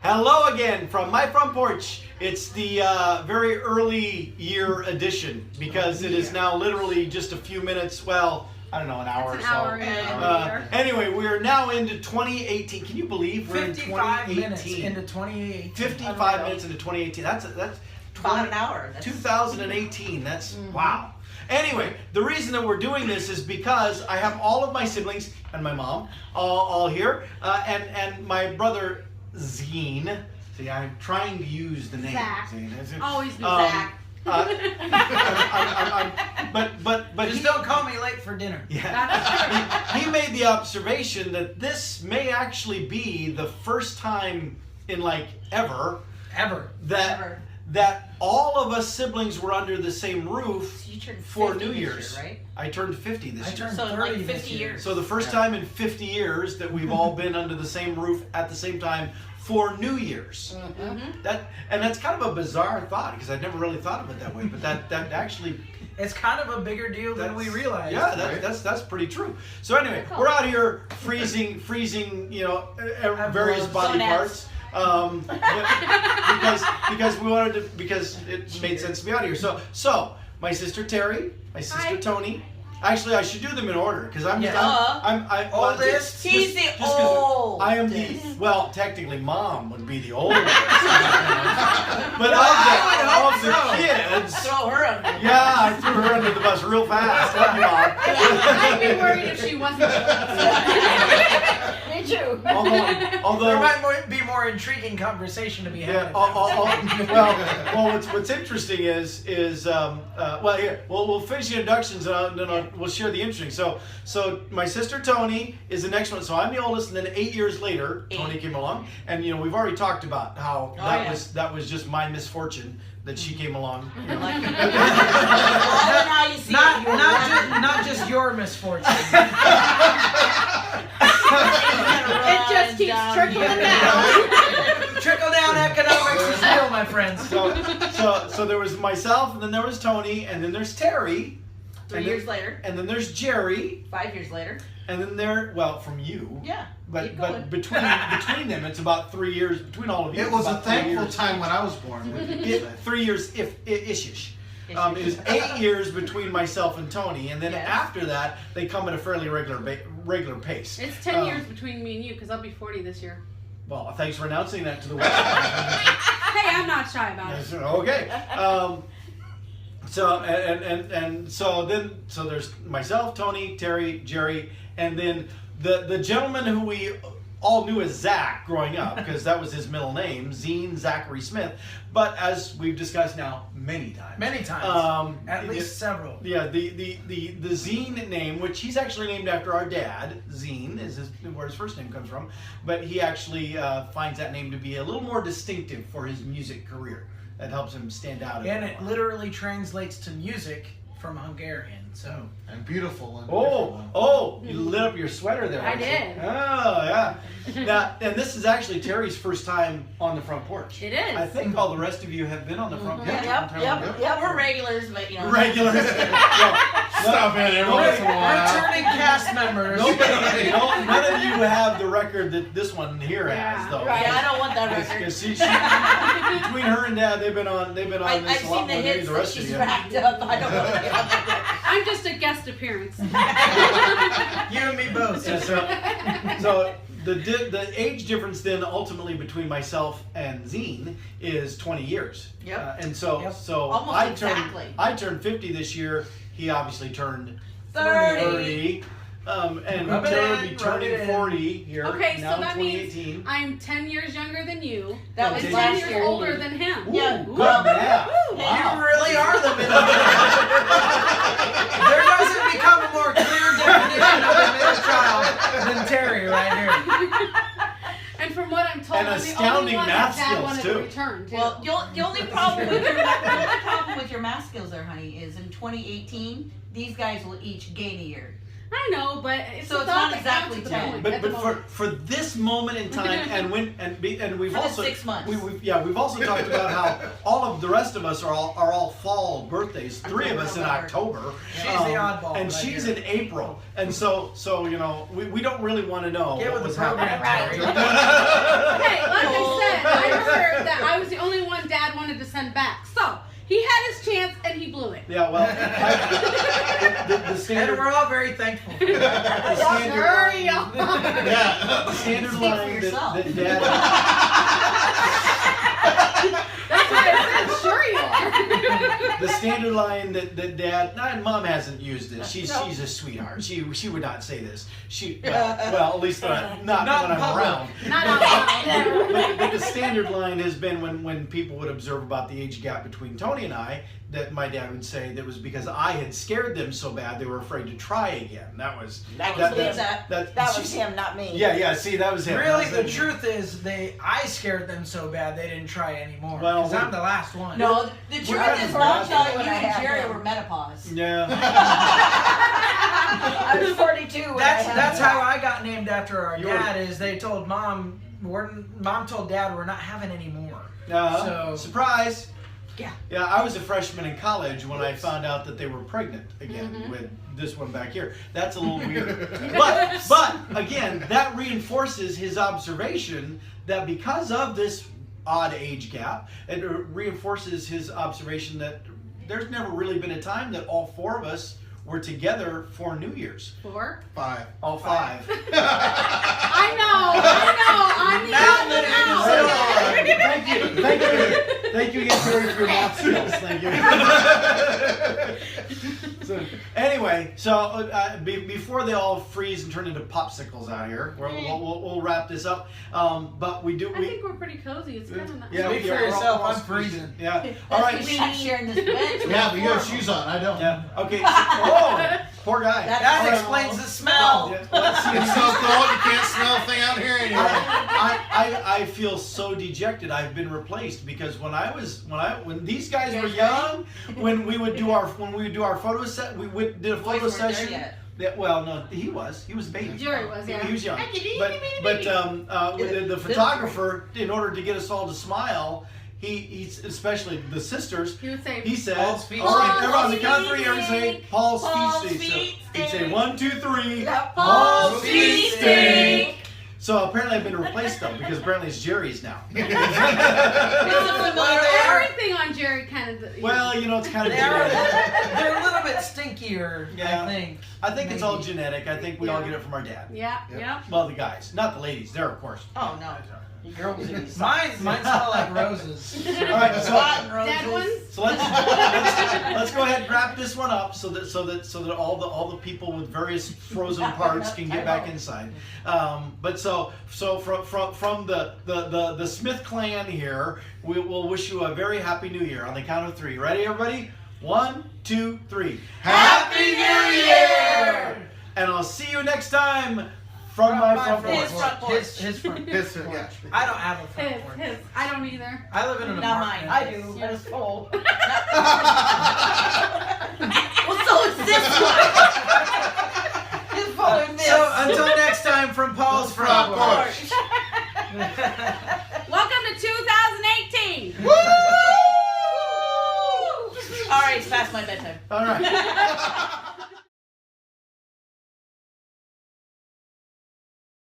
Hello again from my front porch. It's the very early year edition because it is now literally just a few minutes, well, I don't know, an hour or so. Anyway, we are now into 2018. Can you believe we're in 2018? 55 minutes into 2018. 55 minutes into 2018. That's about an hour. 2018. That's wow. Anyway, the reason that we're doing this is because I have all of my siblings and my mom all here, and my brother Zene. See, I'm trying to use the name. Zach. Zene. Always be Zach. But Just don't call me late for dinner. Yeah. He made the observation that this may actually be the first time in ever that all of us siblings were under the same roof So you turned for 50 New this Year's. year, right? I turned 50 this year. turned So 30 like this 50 year. years. So the first time in 50 years that we've all been under the same roof at the same time for New Year's. Mm-hmm. That's kind of a bizarre thought because I'd never really thought of it that way. But that actually, It's kind of a bigger deal than we realized. yeah, right? that's pretty true. So anyway, we're out here freezing, various body parts. Because it made sense to be out here. So my sister Terri, my sister Toni. Actually, I should do them in order because I'm Oldest. He's the 'cause oldest. I am well, technically, Mom would be the oldest, but of the kids. Throw her under. Yeah, I threw her under the bus real fast. Love you, Mom. I'd be worried if she wasn't. Me too. Although There might be more intriguing conversation to be had. yeah, what's interesting is here we'll finish the introductions and then we'll share the interesting. So my sister Toni is the next one. So I'm the oldest, and then 8 years later, Toni came along, and we've already talked about how that was just my misfortune that she came along. Now you see Not just your misfortune. It just keeps trickling down. Trickle down economics is real, my friends. So there was myself, and then there was Toni, and then there's Terri. 3 years later. And then there's Jerry. 5 years later. And then from you. Yeah. But between them, it's about 3 years between all of you. It was a about 3 thankful years. time when I was born. 3 years, ish. It was 8 years between myself and Toni, and then after that, they come at a fairly regular pace. It's 10 years between me and you because I'll be 40 this year. Well, thanks for announcing that to the world. Hey, I'm not shy about it. Okay. So there's myself, Toni, Terri, Jerry, and then the gentleman who we all knew as Zach growing up because that was his middle name, Zene Zachary Smith. But as we've discussed now many times, At least several. Yeah, the Zene name, which he's actually named after our dad, Zene is where his first name comes from, but he actually finds that name to be a little more distinctive for his music career. That helps him stand out. And it literally translates to music from Hungarian. So And beautiful. And You lit up your sweater there. I did. Oh, yeah. Now, and this is actually Terry's first time on the front porch. It is. I think all the rest of you have been on the front porch. Yep. We're regulars, but Regulars. Stop it every once in a while. returning cast members. None of you have the record that this one here has, though. Right, I don't want that record. Because between her and Dad, they've been on this I've a lot seen more the than hits the that rest of she's you. racked up. I don't want that. I'm just a guest appearance. You and me both. So the age difference then ultimately between myself and Zene is 20 years. Yep. And so Almost I turned 50 this year. He obviously turned 30. And Rub it Terry will in, be rub turning it in. 40 here Okay, now so that in means 2018. I'm 10 years younger than you. That was and last 10 years year. older than him. Yeah. Good math. You Wow. really are the middle. There doesn't become a more clear definition of a middle child than Terry right here. And from what I'm told, And I'm the astounding only one math that Dad skills, wanted too. to return to. Well, the only problem with your math skills there, honey, is in 2018, these guys will each gain a year. I know, but it's So the it's thought not that exactly counts at the 10. moment. But At the but moment. for this moment in time, and we've For the also 6 months. we've also talked about how all of the rest of us are all fall birthdays. 3 of us in October. She's the oddball and right she's here. in April. And so you know we don't really want to know Get what with was the program, happening. Terry. Hey, like I said, I heard that I was the only one Dad wanted to send back. So he had his chance and he blew it. Yeah, well, the And standard. we're all very thankful for that. The standard Hurry line, up. Yeah. the standard Speak for line yourself. that Dad. That's what I said. Sure you are. The standard line that Dad, and Mom hasn't used it. She's a sweetheart. She would not say this. Well, at least not Not when in I'm public. around. Not out loud. But the standard line has been when people would observe about the age gap between Toni and I, that my dad would say that was because I had scared them so bad they were afraid to try again. That was That was him. that That was him, not me. Yeah. See, that was him. Really, That the was him. truth is, I scared them so bad they didn't try anymore. Well, Because I'm the last one. No, the We're truth kind is, of Mom bad. telling you When I and had Jerry him. were menopause. Yeah. I was 42 when That's how I got named after our You were- dad. Is they told Mom, Mom told Dad we're not having any more. So- Surprise. Yeah. Yeah, I was a freshman in college when I found out that they were pregnant again with this one back here. That's a little weird. but again, that reinforces his observation that because of this odd age gap, it reinforces his observation that there's never really been a time that all 4 of us were together for New Year's. 4. 5. All 5. I know. I'm the only out. Thank you again, Terri, for your math skills. Thank you. So anyway, before they all freeze and turn into popsicles out here, we'll wrap this up. But we do. I think we're pretty cozy. It's kind of nice. Yeah, Speak yeah, for we're all- yourself, we're all I'm freezing. Yeah. All right. We're not sharing this bed. Yeah, but you have shoes on. I don't. Yeah. Okay. Oh, poor guy. That's- That All right. explains the smell. Yeah, let's see. It's so cold you can't smell a thing out here anymore. I feel so dejected. I've been replaced because when these guys were young, when we would do our photo set, did a Boys photo weren't there session. yet. Yeah, well, no, he was a baby. Jerry was, yeah. He was young. Hi, Kitty, But baby. the photographer, in order to get us all to smile, he's especially the sisters. He would say, He said, Paul's feet all right, stink. everyone on the count of 3, everyone say, Paul's Paul's feet stink. feet So he'd say, stink. 1, 2, 3, Yep. Paul's feet feet stink. stink. So apparently I've been replaced though, because apparently it's Jerry's now. It's a familiar everything on Jerry kind of. Well, you know, it's kind of They're genetic. a little bit stinkier, Yeah. I think. I think it's all Maybe. genetic. I think we all get it from our dad. Yeah, yeah. Well, the guys, not the ladies. They're, of course. Oh, no. Girls would be Mine smell like roses. All right, so Rotten roses. Dead ones? So let's go ahead and wrap this one up so that all the people with various frozen parts can get back inside. But so from the Smith clan here, we'll wish you a very happy New Year on the count of 3. Ready, everybody? 1, 2, 3. Happy New Year! And I'll see you next time from my front porch. His front porch. His front porch. His, yeah. I don't have a front His, porch. his. I don't either. I live in an Not mine. apartment. I do, but it's cold. Well, so is this one. His phone and this. So until next time, from Paul's front porch. Welcome to 2018. All right, it's past my bedtime. All right.